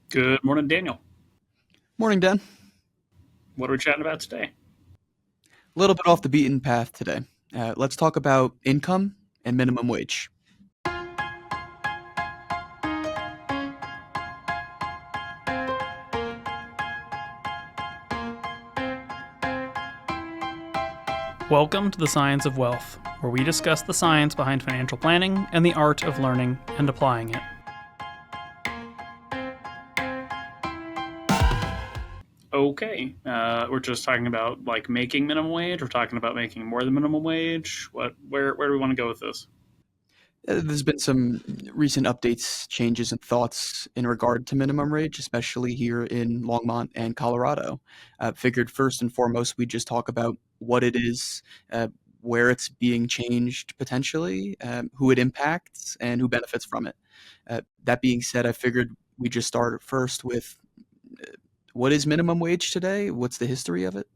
Good morning, Daniel. Morning, Dan. What are we chatting about today? A little bit off the beaten path today. Let's talk about income and minimum wage. Welcome to the Science of Wealth, where we discuss the science behind financial planning and the art of learning and applying it. Okay, we're just talking about like making minimum wage. We're talking about making more than minimum wage. Where do we want to go with this? There's been some recent updates, changes, and thoughts in regard to minimum wage, especially here in Longmont and Colorado. Figured first and foremost, we just talk about what it is, where it's being changed potentially, who it impacts, and who benefits from it. That being said, I figured we just start first with what is minimum wage today? What's the history of it?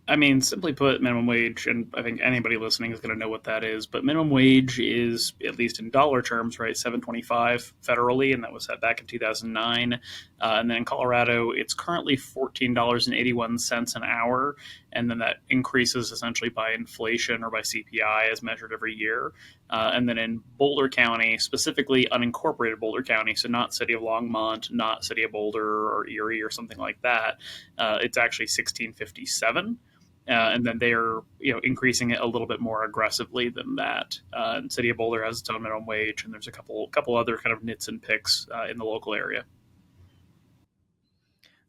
I mean, simply put, minimum wage, and I think anybody listening is going to know what that is. But minimum wage is, at least in dollar terms, right, 725 federally, and that was set back in 2009. And then in Colorado, it's currently $14.81 an hour, and then that increases essentially by inflation or by CPI as measured every year. And then in Boulder County, specifically unincorporated Boulder County, so not City of Longmont, not City of Boulder or Erie or something like that, it's actually 1657. And then they're increasing it a little bit more aggressively than that. And City of Boulder has its own minimum wage, and there's a couple other kind of nits and picks in the local area.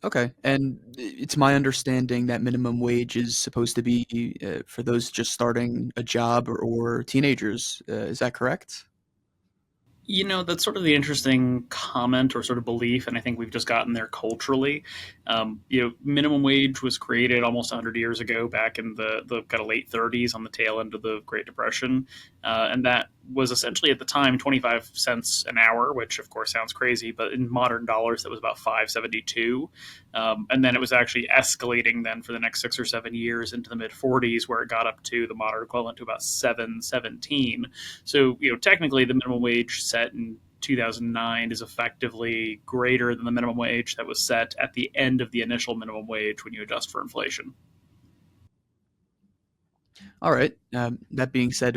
Okay, and it's my understanding that minimum wage is supposed to be for those just starting a job or teenagers. Is that correct? That's sort of the interesting comment or sort of belief, and I think we've just gotten there culturally. Minimum wage was created almost 100 years ago, back in the kind of late 30s, on the tail end of the Great Depression, and that was essentially at the time 25 cents an hour, which of course sounds crazy, but in modern dollars that was about 5.72. And then it was actually escalating then for the next 6 or 7 years into the mid 40s, where it got up to the modern equivalent to about 7.17. So, technically, the minimum wage set in 2009 is effectively greater than the minimum wage that was set at the end of the initial minimum wage when you adjust for inflation. All right. That being said,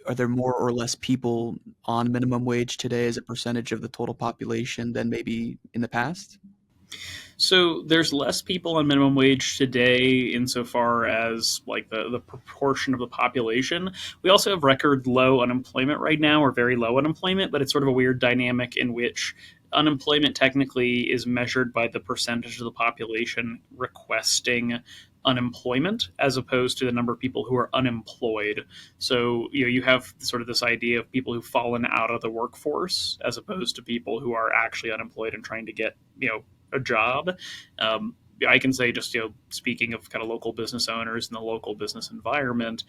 are there more or less people on minimum wage today as a percentage of the total population than maybe in the past? So there's less people on minimum wage today insofar as like the proportion of the population. We also have record low unemployment right now, or very low unemployment, but it's sort of a weird dynamic in which unemployment technically is measured by the percentage of the population requesting unemployment as opposed to the number of people who are unemployed. So, you have sort of this idea of people who've fallen out of the workforce as opposed to people who are actually unemployed and trying to get, a job. I can say, just speaking of kind of local business owners and the local business environment,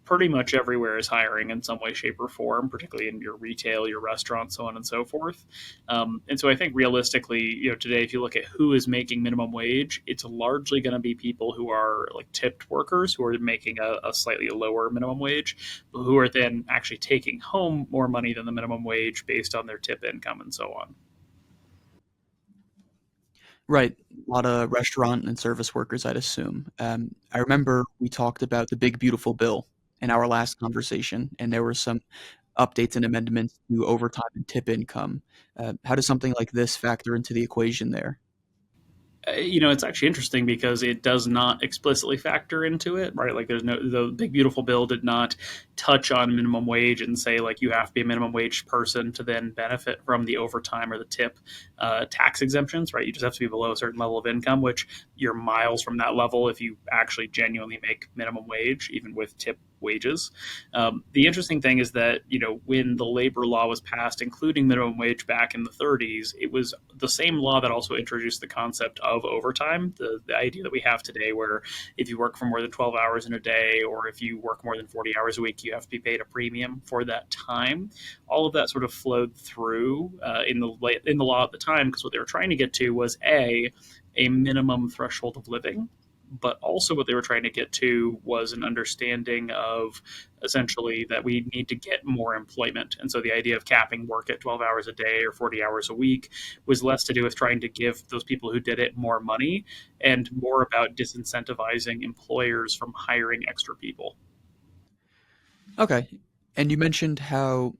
pretty much everywhere is hiring in some way, shape, or form, particularly in your retail, your restaurant, so on and so forth. And so I think realistically, today, if you look at who is making minimum wage, it's largely going to be people who are like tipped workers who are making a slightly lower minimum wage, who are then actually taking home more money than the minimum wage based on their tip income and so on. Right. A lot of restaurant and service workers, I'd assume. I remember we talked about the big beautiful bill in our last conversation, and there were some updates and amendments to overtime and tip income. How does something like this factor into the equation there? It's actually interesting because it does not explicitly factor into it, right? Like, the big beautiful bill did not touch on minimum wage and say like you have to be a minimum wage person to then benefit from the overtime or the tip tax exemptions, right? You just have to be below a certain level of income, which you're miles from that level if you actually genuinely make minimum wage, even with tip wages. The interesting thing is that, when the labor law was passed, including minimum wage back in the 30s, it was the same law that also introduced the concept of overtime, the idea that we have today, where if you work for more than 12 hours in a day, or if you work more than 40 hours a week, you have to be paid a premium for that time. All of that sort of flowed through in the law at the time, because what they were trying to get to was a minimum threshold of living but also what they were trying to get to was an understanding of essentially that we need to get more employment. And so the idea of capping work at 12 hours a day or 40 hours a week was less to do with trying to give those people who did it more money and more about disincentivizing employers from hiring extra people. Okay. And you mentioned how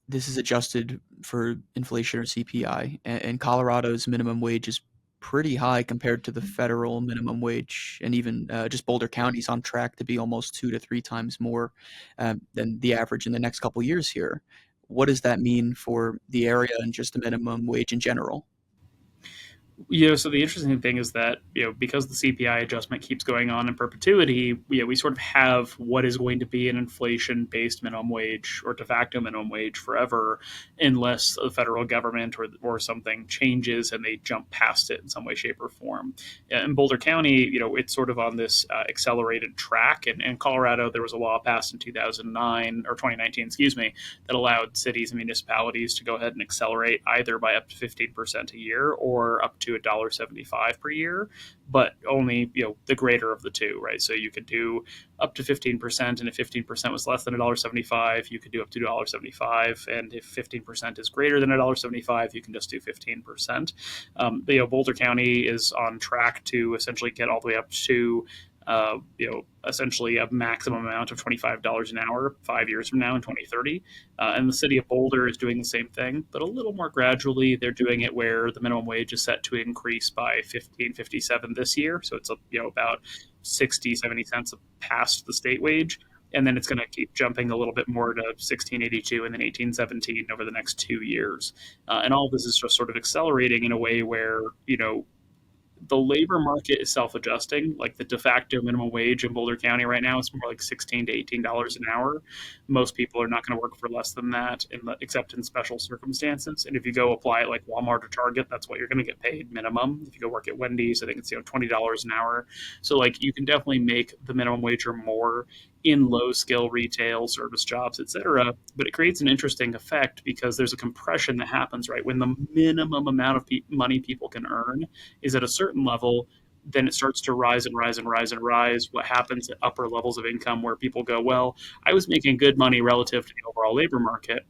this is adjusted for inflation or CPI, and Colorado's minimum wage is pretty high compared to the federal minimum wage, and even just Boulder County's on track to be almost 2 to 3 times more than the average in the next couple years here. What does that mean for the area and just the minimum wage in general? So the interesting thing is that because the CPI adjustment keeps going on in perpetuity, we sort of have what is going to be an inflation-based minimum wage or de facto minimum wage forever, unless the federal government or something changes and they jump past it in some way, shape, or form. In Boulder County, it's sort of on this accelerated track. And in Colorado, there was a law passed in 2009 or 2019, excuse me, that allowed cities and municipalities to go ahead and accelerate either by up to 15% a year or up to $1.75 per year, but only the greater of the two, right? So you could do up to 15%, and if 15% was less than $1.75, you could do up to $1.75, and if 15% is greater than $1.75, you can just do 15%. Boulder County is on track to essentially get all the way up to essentially a maximum amount of $25 an hour 5 years from now in 2030. And the city of Boulder is doing the same thing, but a little more gradually. They're doing it where the minimum wage is set to increase by 15.57 this year. So it's about 60, 70 cents past the state wage. And then it's going to keep jumping a little bit more to 1682 and then 1817 over the next 2 years. And all of this is just sort of accelerating in a way where, the labor market is self-adjusting. Like the de facto minimum wage in Boulder County right now is more like $16 to $18 an hour. Most people are not going to work for less than that, except in special circumstances. And if you go apply at like Walmart or Target, that's what you're going to get paid minimum. If you go work at Wendy's, I think it's $20 an hour. So like you can definitely make the minimum wage or more in low skill retail, service jobs, etc. But it creates an interesting effect because there's a compression that happens right when the minimum amount of money people can earn is at a certain level. Then it starts to rise and rise and rise and rise. What happens at upper levels of income where people go, well, I was making good money relative to the overall labor market,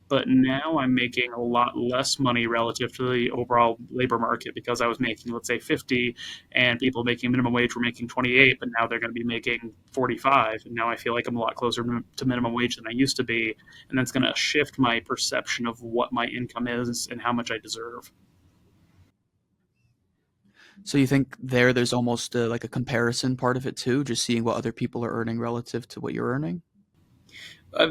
but now I'm making a lot less money relative to the overall labor market because I was making, let's say, 50, and people making minimum wage were making 28, but now they're going to be making 45, and now I feel like I'm a lot closer to minimum wage than I used to be, and that's going to shift my perception of what my income is and how much I deserve. So you think there's almost like a comparison part of it too, just seeing what other people are earning relative to what you're earning?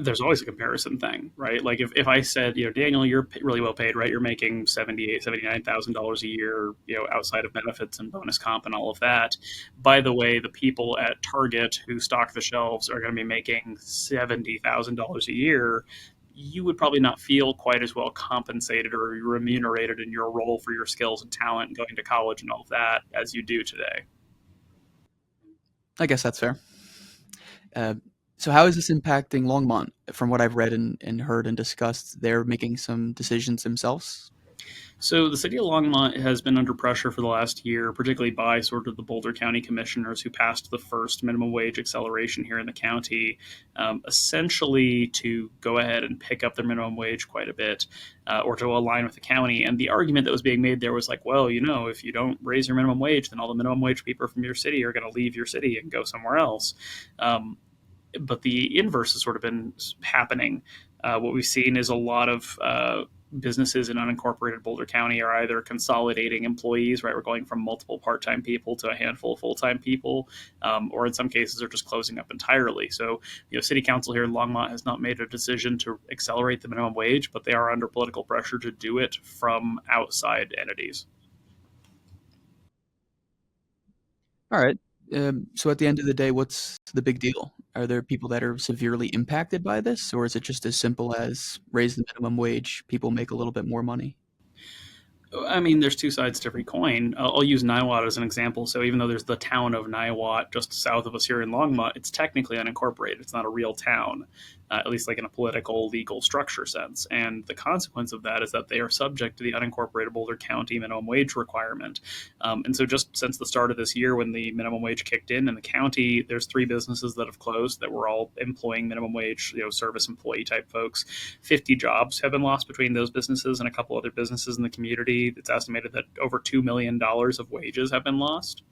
There's always a comparison thing, right? Like if I said, Daniel, you're really well paid, right? You're making $79,000 a year, outside of benefits and bonus comp and all of that. By the way, the people at Target who stock the shelves are going to be making $70,000 a year. You would probably not feel quite as well compensated or remunerated in your role for your skills and talent and going to college and all of that as you do today. I guess that's fair. Uh, so how is this impacting Longmont? From what I've read and heard and discussed, they're making some decisions themselves. So the city of Longmont has been under pressure for the last year, particularly by sort of the Boulder County commissioners who passed the first minimum wage acceleration here in the county, essentially to go ahead and pick up their minimum wage quite a bit, or to align with the county. And the argument that was being made there was like, well, if you don't raise your minimum wage, then all the minimum wage people from your city are going to leave your city and go somewhere else. But the inverse has sort of been happening. What we've seen is a lot of businesses in unincorporated Boulder County are either consolidating employees, right? We're going from multiple part-time people to a handful of full-time people, or in some cases are just closing up entirely. So, City Council here in Longmont has not made a decision to accelerate the minimum wage, but they are under political pressure to do it from outside entities. All right. So at the end of the day, what's the big deal? Are there people that are severely impacted by this, or is it just as simple as raise the minimum wage, people make a little bit more money? I mean, there's two sides to every coin. I'll use Niwot as an example. So even though there's the town of Niwot just south of us here in Longmont, it's technically unincorporated. It's not a real town. at least like in a political legal structure sense. And the consequence of that is that they are subject to the unincorporated Boulder County minimum wage requirement. And so just since the start of this year, when the minimum wage kicked in the county, there's three businesses that have closed that were all employing minimum wage, service employee type folks. 50 jobs have been lost between those businesses and a couple other businesses in the community. It's estimated that over $2 million of wages have been lost.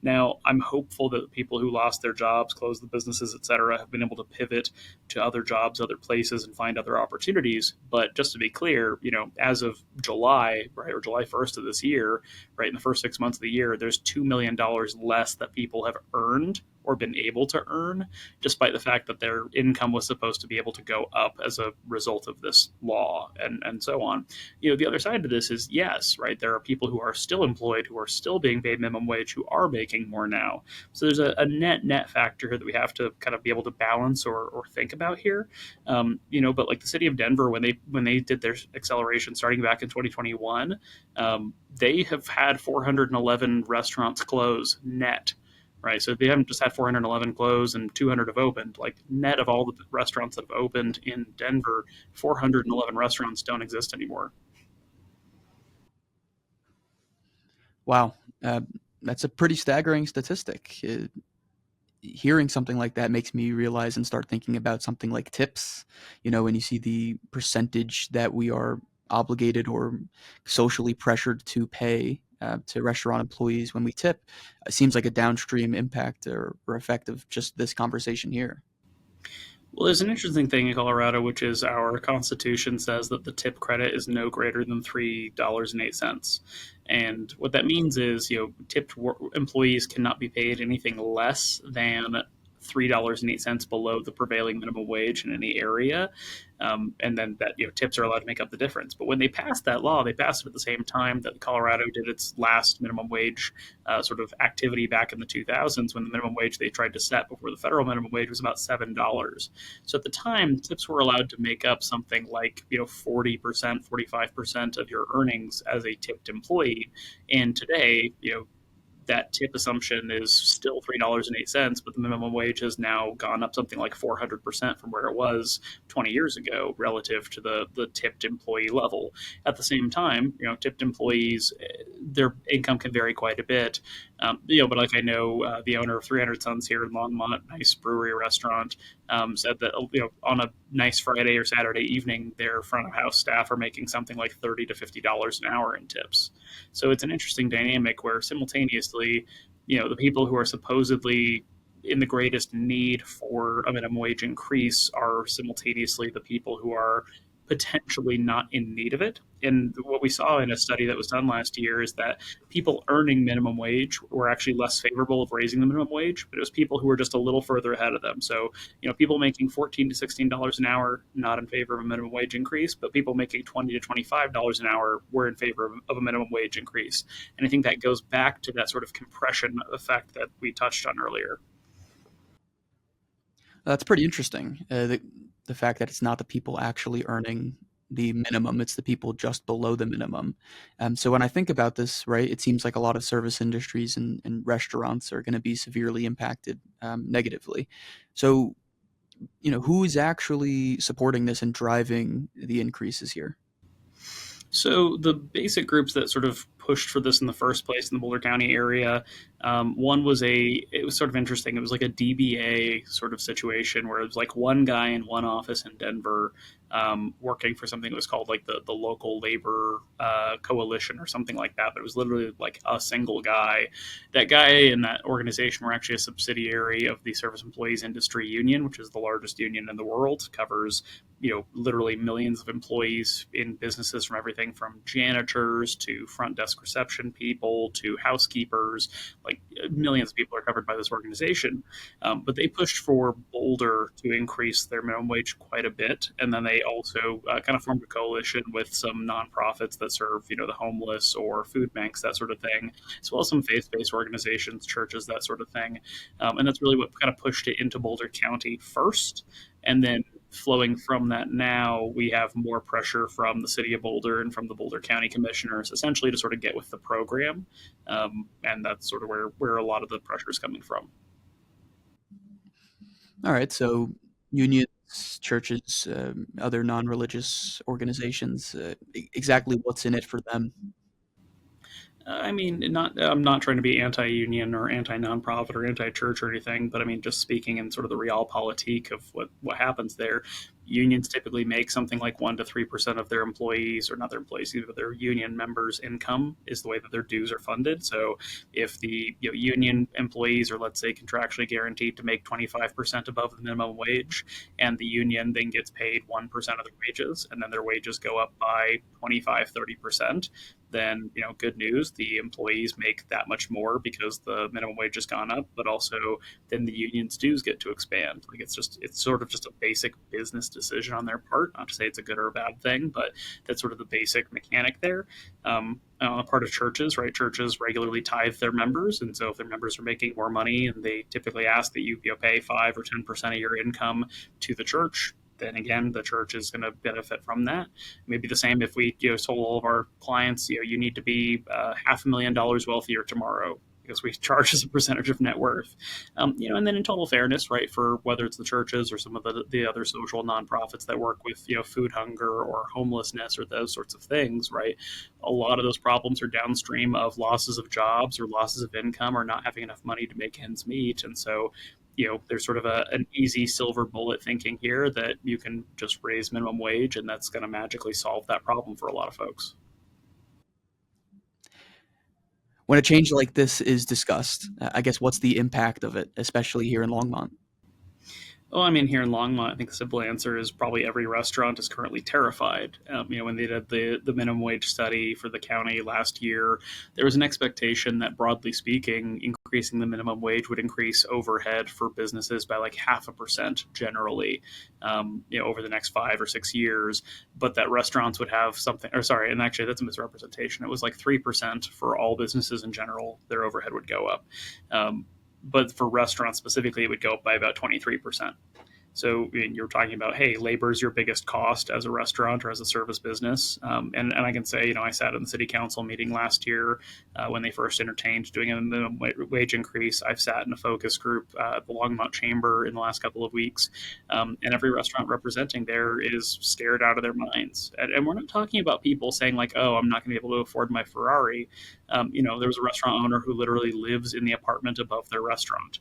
Now, I'm hopeful that the people who lost their jobs, closed the businesses, et cetera, have been able to pivot to other jobs, other places, and find other opportunities. But just to be clear, as of July, right, or July 1st of this year, right, in the first 6 months of the year, there's $2 million less that people have earned or been able to earn, despite the fact that their income was supposed to be able to go up as a result of this law and so on. The other side of this is yes, right, there are people who are still employed, who are still being paid minimum wage, who are making more now. So there's a net factor here that we have to kind of be able to balance or think about here. But like the city of Denver, when they did their acceleration starting back in 2021, they have had 411 restaurants close net, right? So they haven't just had 411 close and 200 have opened. Like net of all the restaurants that have opened in Denver, 411 restaurants don't exist anymore. Wow, uh, that's a pretty staggering statistic. Hearing something like that makes me realize and start thinking about something like tips. When you see the percentage that we are obligated or socially pressured to pay to restaurant employees when we tip, it seems like a downstream impact or effect of just this conversation here. Well, there's an interesting thing in Colorado, which is our Constitution says that the tip credit is no greater than $3.08. And what that means is, tipped employees cannot be paid anything less than $3.08 below the prevailing minimum wage in any area. And then that, tips are allowed to make up the difference. But when they passed that law, they passed it at the same time that Colorado did its last minimum wage sort of activity back in the 2000s, when the minimum wage they tried to set before the federal minimum wage was about $7. So at the time, tips were allowed to make up something like 40%, 45% of your earnings as a tipped employee. And today, that tip assumption is still $3.08, but the minimum wage has now gone up something like 400% from where it was 20 years ago relative to the tipped employee level. At the same time, tipped employees, their income can vary quite a bit. But like I know the owner of 300 Sons here in Longmont, nice brewery restaurant, said that on a nice Friday or Saturday evening, their front of house staff are making something like $30 to $50 an hour in tips. So it's an interesting dynamic where simultaneously, the people who are supposedly in the greatest need for a minimum wage increase are simultaneously the people who are potentially not in need of it. And what we saw in a study that was done last year is that people earning minimum wage were actually less favorable of raising the minimum wage, but it was people who were just a little further ahead of them. So, people making $14 to $16 an hour not in favor of a minimum wage increase, but people making $20 to $25 an hour were in favor of a minimum wage increase. And I think that goes back to that sort of compression effect that we touched on earlier. That's pretty interesting. The fact that it's not the people actually earning the minimum, it's the people just below the minimum. So when I think about this, right, it seems like a lot of service industries and restaurants are going to be severely impacted negatively. So, who is actually supporting this and driving the increases here? So the basic groups that sort of pushed for this in the first place in the Boulder County area, one was it was sort of interesting. It was like a DBA sort of situation where it was like one guy in one office in Denver working for something that was called like the local labor coalition or something like that. But it was literally like a single guy. That guy and that organization were actually a subsidiary of the Service Employees Industry Union, which is the largest union in the world, covers literally millions of employees in businesses from everything from janitors to front desk reception people to housekeepers. Like millions of people are covered by this organization. But they pushed for Boulder to increase their minimum wage quite a bit. And then they also kind of formed a coalition with some nonprofits that serve, the homeless or food banks, that sort of thing, as well as some faith-based organizations, churches, that sort of thing. And that's really what kind of pushed it into Boulder County first. And then flowing from that now, we have more pressure from the city of Boulder and from the Boulder County commissioners, essentially to sort of get with the program. And that's sort of where a lot of the pressure is coming from. All right, so union churches, other non-religious organizations? Exactly what's in it for them? I mean, not I'm not trying to be anti-union or anti-nonprofit or anti-church or anything, but I mean, just speaking in sort of the realpolitik of what happens there. Unions typically make something like 1 to 3% of their employees, or not their employees, but their union members' income is the way that their dues are funded. So, if the union employees are, let's say, contractually guaranteed to make 25% above the minimum wage, and the union then gets paid 1% of their wages, and then their wages go up by 25, 30%, then good news, the employees make that much more because the minimum wage has gone up, but also then the union's dues get to expand. Like it's sort of just a basic business decision on their part. Not to say it's a good or a bad thing, but that's sort of the basic mechanic there. On the part of churches, right? Churches regularly tithe their members, and so if their members are making more money, and they typically ask that you pay 5 or 10% of your income to the church, then again, the church is going to benefit from that. Maybe the same if we told all of our clients, you need to be $500,000 wealthier tomorrow because we charge as a percentage of net worth. And then in total fairness, right, for whether it's the churches or some of the other social nonprofits that work with food hunger or homelessness or those sorts of things, right, a lot of those problems are downstream of losses of jobs or losses of income or not having enough money to make ends meet. And so there's sort of an easy silver bullet thinking here that you can just raise minimum wage and that's going to magically solve that problem for a lot of folks. When a change like this is discussed, I guess what's the impact of it, especially here in Longmont? Well, I mean, here in Longmont, I think the simple answer is probably every restaurant is currently terrified. When they did the minimum wage study for the county last year, there was an expectation that, broadly speaking, increasing the minimum wage would increase overhead for businesses by like 0.5% generally, over the next 5 or 6 years. But that restaurants would have something, or sorry, and actually that's a misrepresentation. It was like 3% for all businesses in general, their overhead would go up. But for restaurants specifically, it would go up by about 23%. So you're talking about, hey, labor is your biggest cost as a restaurant or as a service business. And I can say, I sat in the city council meeting last year when they first entertained doing a minimum wage increase. I've sat in a focus group at the Longmont Chamber in the last couple of weeks. And every restaurant representing there is scared out of their minds. And we're not talking about people saying like, oh, I'm not going to be able to afford my Ferrari. There was a restaurant owner who literally lives in the apartment above their restaurant,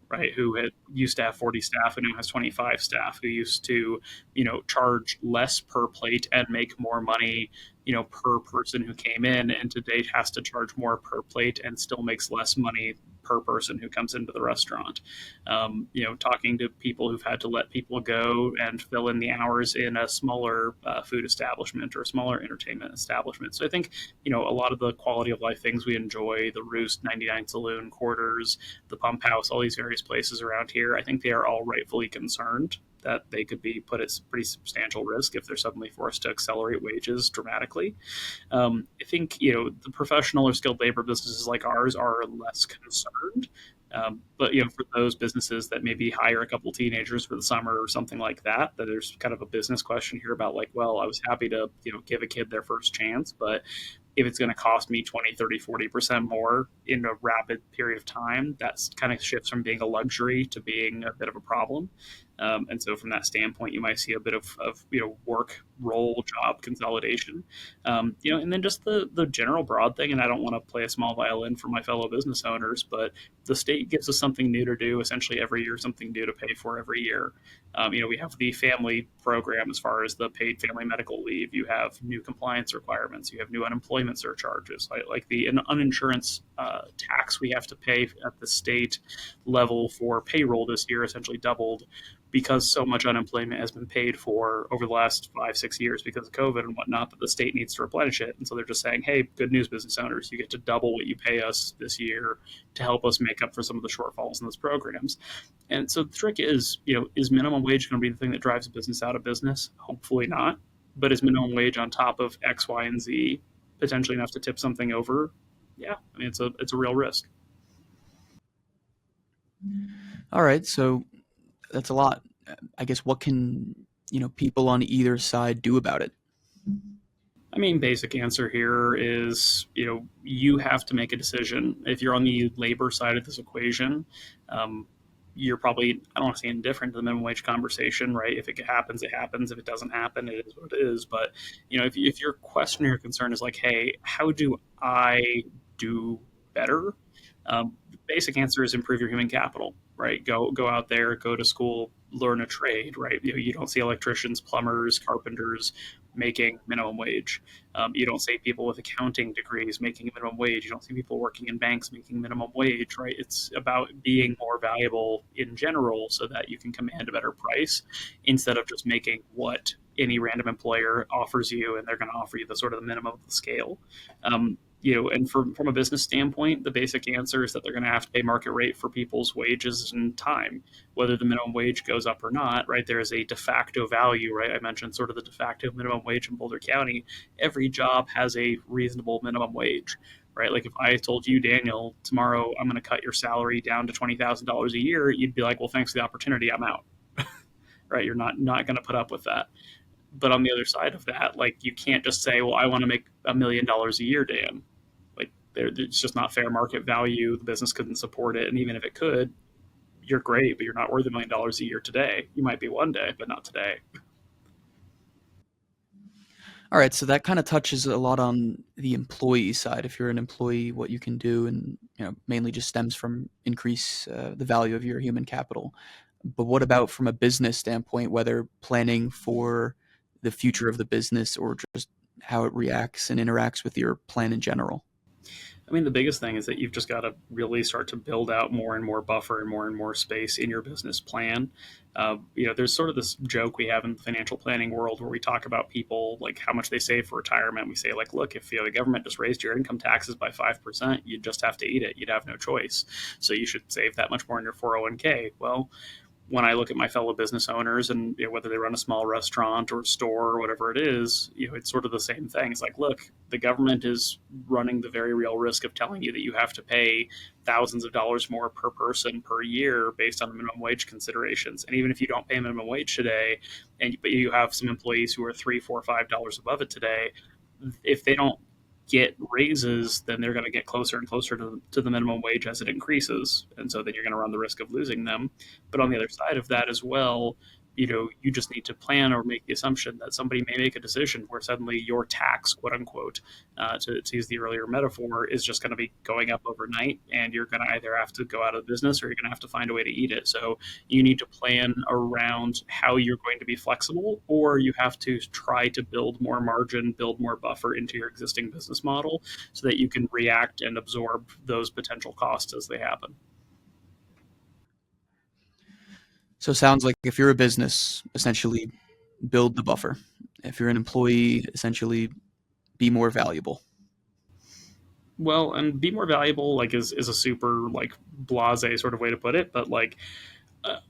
right? Who had used to have 40 staff and now has 25 staff, who used to, charge less per plate and make more money, per person who came in, and today has to charge more per plate and still makes less money per person who comes into the restaurant. Talking to people who've had to let people go and fill in the hours in a smaller food establishment or a smaller entertainment establishment. So I think, a lot of the quality of life things we enjoy, the Roost, 99 Saloon, Quarters, the Pump House, all these various places around here, I think they are all rightfully concerned that they could be put at pretty substantial risk if they're suddenly forced to accelerate wages dramatically. I think the professional or skilled labor businesses like ours are less concerned. But for those businesses that maybe hire a couple teenagers for the summer or something like that, that there's kind of a business question here about like, well, I was happy to give a kid their first chance, but if it's going to cost me 20, 30, 40% more in a rapid period of time, that's kind of shifts from being a luxury to being a bit of a problem. And so from that standpoint, you might see a bit of work role job consolidation. And then just the general broad thing, and I don't want to play a small violin for my fellow business owners, but the state gives us something new to do essentially every year, something new to pay for every year. We have the family program as far as the paid family medical leave. You have new compliance requirements. You have new unemployment surcharges, like the uninsurance tax we have to pay at the state level for payroll this year essentially doubled because so much unemployment has been paid for over the last 5, 6 years because of COVID and whatnot that the state needs to replenish it. And so they're just saying, hey, good news, business owners, you get to double what you pay us this year to help us make up for some of the shortfalls in those programs. And so the trick is minimum wage going to be the thing that drives a business out of business? Hopefully not. But is minimum wage on top of X, Y, and Z potentially enough to tip something over? Yeah, I mean it's a real risk. All right, so that's a lot. I guess what can people on either side do about it? I mean, basic answer here is you have to make a decision. If you're on the labor side of this equation, you're probably, I don't want to say indifferent to the minimum wage conversation, right? If it happens, it happens. If it doesn't happen, it is what it is. But if your question or your concern is like, hey, how do I do better? The basic answer is improve your human capital, right? Go out there, go to school, learn a trade, right? You don't see electricians, plumbers, carpenters making minimum wage. You don't see people with accounting degrees making minimum wage. You don't see people working in banks making minimum wage, right? It's about being more valuable in general so that you can command a better price instead of just making what any random employer offers you, and they're going to offer you the sort of the minimum of the scale. And from a business standpoint, the basic answer is that they're going to have to pay market rate for people's wages and time, whether the minimum wage goes up or not, right? There is a de facto value, right? I mentioned sort of the de facto minimum wage in Boulder County. Every job has a reasonable minimum wage, right? Like if I told you, Daniel, tomorrow I'm going to cut your salary down to $20,000 a year, you'd be like, well, thanks for the opportunity. I'm out, right? You're not going to put up with that. But on the other side of that, like you can't just say, well, I want to make $1 million a year, Dan. Like it's just not fair market value. The business couldn't support it. And even if it could, you're great, but you're not worth $1 million a year today. You might be one day, but not today. All right, so that kind of touches a lot on the employee side. If you're an employee, what you can do, and mainly just stems from increase the value of your human capital. But what about from a business standpoint, whether planning for the future of the business or just how it reacts and interacts with your plan in general? I mean, the biggest thing is that you've just got to really start to build out more and more buffer and more space in your business plan. There's sort of this joke we have in the financial planning world where we talk about people like how much they save for retirement. We say like, look, if the government just raised your income taxes by 5%, you'd just have to eat it. You'd have no choice. So you should save that much more in your 401k. Well, when I look at my fellow business owners and whether they run a small restaurant or store or whatever it is, it's sort of the same thing. It's like, look, the government is running the very real risk of telling you that you have to pay thousands of dollars more per person per year based on the minimum wage considerations. And even if you don't pay minimum wage today, but you have some employees who are $3, $4, $5 above it today, if they don't get raises, then they're going to get closer and closer to the minimum wage as it increases. And so then you're going to run the risk of losing them. But on the other side of that as well, you just need to plan or make the assumption that somebody may make a decision where suddenly your tax, quote unquote, to use the earlier metaphor, is just going to be going up overnight, and you're going to either have to go out of business or you're going to have to find a way to eat it. So you need to plan around how you're going to be flexible, or you have to try to build more margin, build more buffer into your existing business model so that you can react and absorb those potential costs as they happen. So it sounds like if you're a business, essentially build the buffer. If you're an employee, essentially be more valuable. Well, and be more valuable like is a super like blase sort of way to put it, but like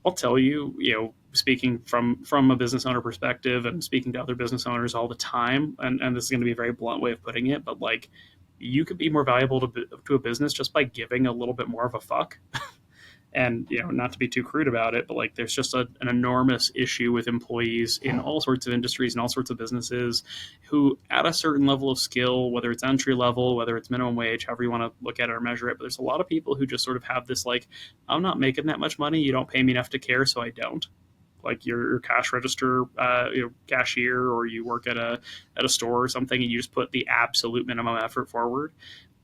I'll tell you, speaking from a business owner perspective and speaking to other business owners all the time, and this is going to be a very blunt way of putting it, but like you could be more valuable to a business just by giving a little bit more of a fuck. And not to be too crude about it, but like there's just an enormous issue with employees in all sorts of industries and all sorts of businesses who at a certain level of skill, whether it's entry level, whether it's minimum wage, however you want to look at it or measure it, but there's a lot of people who just sort of have this like, I'm not making that much money, you don't pay me enough to care, so I don't. Like your cash register cashier, or you work at a store or something, and you just put the absolute minimum effort forward.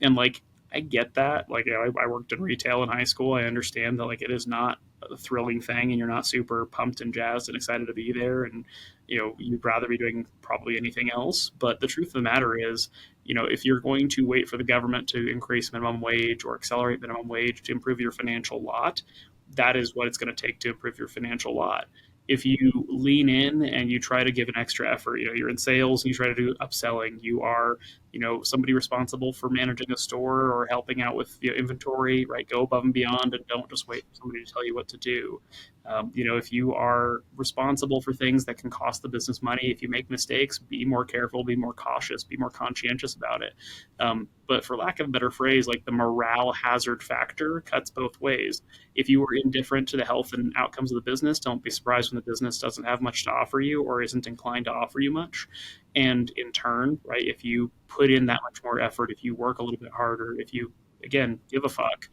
And like I get that. Like I worked in retail in high school. I understand that like it is not a thrilling thing, and you're not super pumped and jazzed and excited to be there, and you'd rather be doing probably anything else. But the truth of the matter is, if you're going to wait for the government to increase minimum wage or accelerate minimum wage to improve your financial lot, that is what it's going to take to improve your financial lot. If you lean in and you try to give an extra effort, you're in sales and you try to do upselling, you are, somebody responsible for managing a store or helping out with inventory, right? Go above and beyond and don't just wait for somebody to tell you what to do. If you are responsible for things that can cost the business money, if you make mistakes, be more careful, be more cautious, be more conscientious about it. But for lack of a better phrase, like the morale hazard factor cuts both ways. If you are indifferent to the health and outcomes of the business, don't be surprised when the business doesn't have much to offer you or isn't inclined to offer you much. And in turn, right, if you put in that much more effort, if you work a little bit harder, if you, again, give a fuck,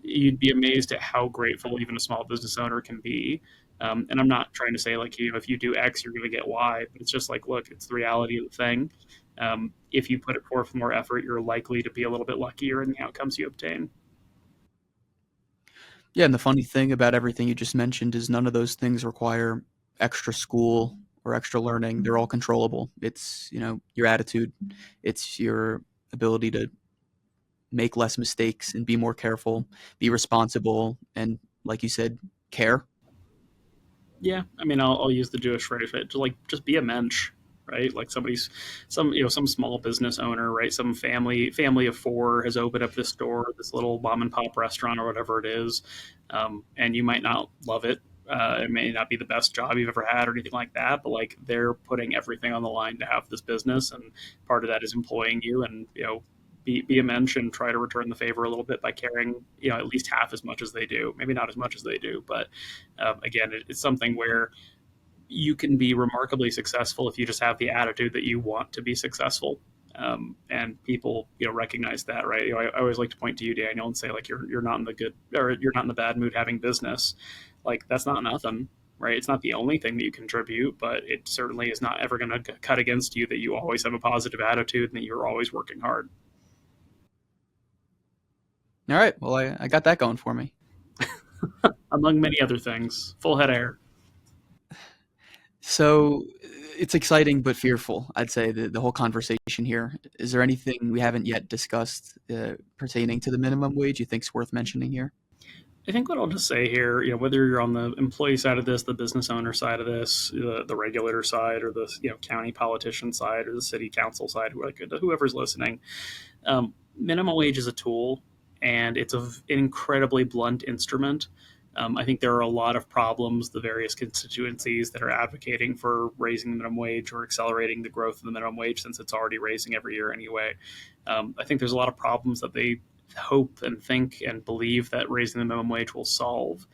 you'd be amazed at how grateful even a small business owner can be. And I'm not trying to say like, if you do X, you're going to get Y, but it's just like, look, it's the reality of the thing. If you put it forth more effort, you're likely to be a little bit luckier in the outcomes you obtain. Yeah, and the funny thing about everything you just mentioned is none of those things require extra school or extra learning. They're all controllable. It's, your attitude, it's your ability to make less mistakes and be more careful, be responsible, and like you said, care. Yeah, I mean, I'll use the Jewish phrase, right? To like just be a mensch, right? Like some small business owner, right? Some family of four has opened up this store, this little mom and pop restaurant or whatever it is, and you might not love it. It may not be the best job you've ever had or anything like that, but like they're putting everything on the line to have this business, and part of that is employing you, and be a mensch and try to return the favor a little bit by caring, at least half as much as they do. Maybe not as much as they do, but again, it's something where you can be remarkably successful if you just have the attitude that you want to be successful. And people, recognize that, right? I always like to point to you, Daniel, and say like you're not in the good or you're not in the bad mood having business. Like that's not nothing, right? It's not the only thing that you contribute, but it certainly is not ever going to cut against you that you always have a positive attitude and that you're always working hard. All right, well, I got that going for me. Among many other things. Full head of hair. So it's exciting but fearful, I'd say, the whole conversation here. Is there anything we haven't yet discussed pertaining to the minimum wage you think's worth mentioning here? I think what I'll just say here, whether you're on the employee side of this, the business owner side of this, the regulator side, or the county politician side, or the city council side, whoever's listening, minimum wage is a tool, and it's an incredibly blunt instrument. I think there are a lot of problems, the various constituencies that are advocating for raising the minimum wage or accelerating the growth of the minimum wage since it's already raising every year anyway. I think there's a lot of problems that they hope and think and believe that raising the minimum wage will solve.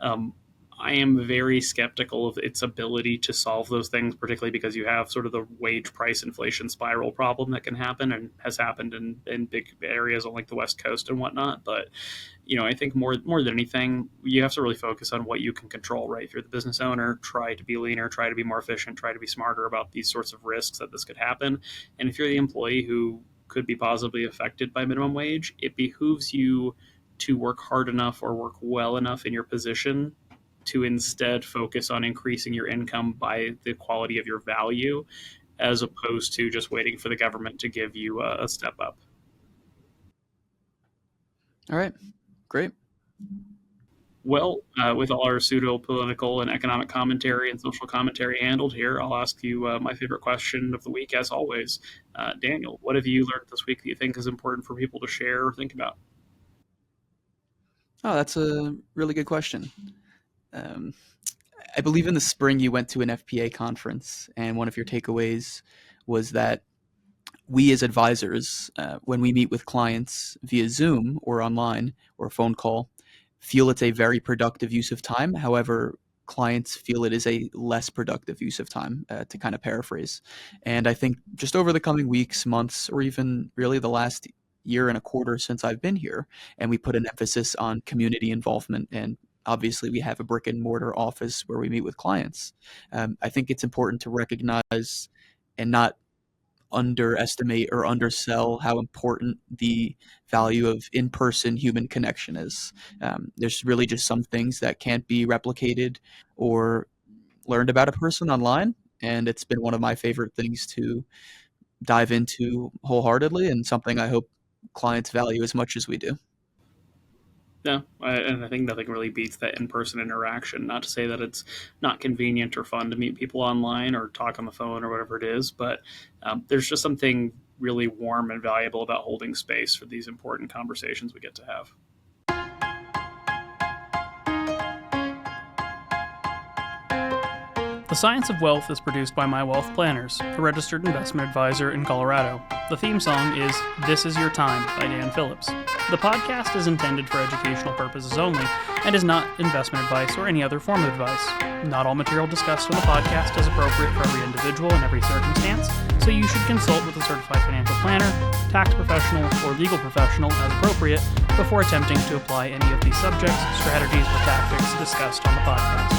Um, I am very skeptical of its ability to solve those things, particularly because you have sort of the wage price inflation spiral problem that can happen and has happened in big areas on like the West Coast and whatnot. But I think more than anything, you have to really focus on what you can control. Right, if you're the business owner, try to be leaner, try to be more efficient, try to be smarter about these sorts of risks that this could happen. And if you're the employee who could be positively affected by minimum wage, it behooves you to work hard enough or work well enough in your position to instead focus on increasing your income by the quality of your value as opposed to just waiting for the government to give you a step up. All right, great. Well, with all our pseudo political and economic commentary and social commentary handled here, I'll ask you my favorite question of the week, as always. Daniel, what have you learned this week that you think is important for people to share or think about? Oh, that's a really good question. Um, I believe in the spring you went to an FPA conference, and one of your takeaways was that we as advisors, when we meet with clients via Zoom or online or phone call, feel it's a very productive use of time. However, clients feel it is a less productive use of time, to kind of paraphrase. And I think just over the coming weeks, months, or even really the last year and a quarter since I've been here, and we put an emphasis on community involvement. And obviously, we have a brick and mortar office where we meet with clients. I think it's important to recognize and not underestimate or undersell how important the value of in-person human connection is. There's really just some things that can't be replicated or learned about a person online, and it's been one of my favorite things to dive into wholeheartedly, and something I hope clients value as much as we do. No, and I think nothing really beats that in-person interaction. Not to say that it's not convenient or fun to meet people online or talk on the phone or whatever it is, but there's just something really warm and valuable about holding space for these important conversations we get to have. The The Science of Wealth is produced by My Wealth Planners, a registered investment advisor in Colorado. The theme song is This Is Your Time by Dan Phillips. The podcast is intended for educational purposes only and is not investment advice or any other form of advice. Not all material discussed on the podcast is appropriate for every individual in every circumstance, so you should consult with a certified financial planner, tax professional, or legal professional as appropriate before attempting to apply any of these subjects, strategies, or tactics discussed on the podcast.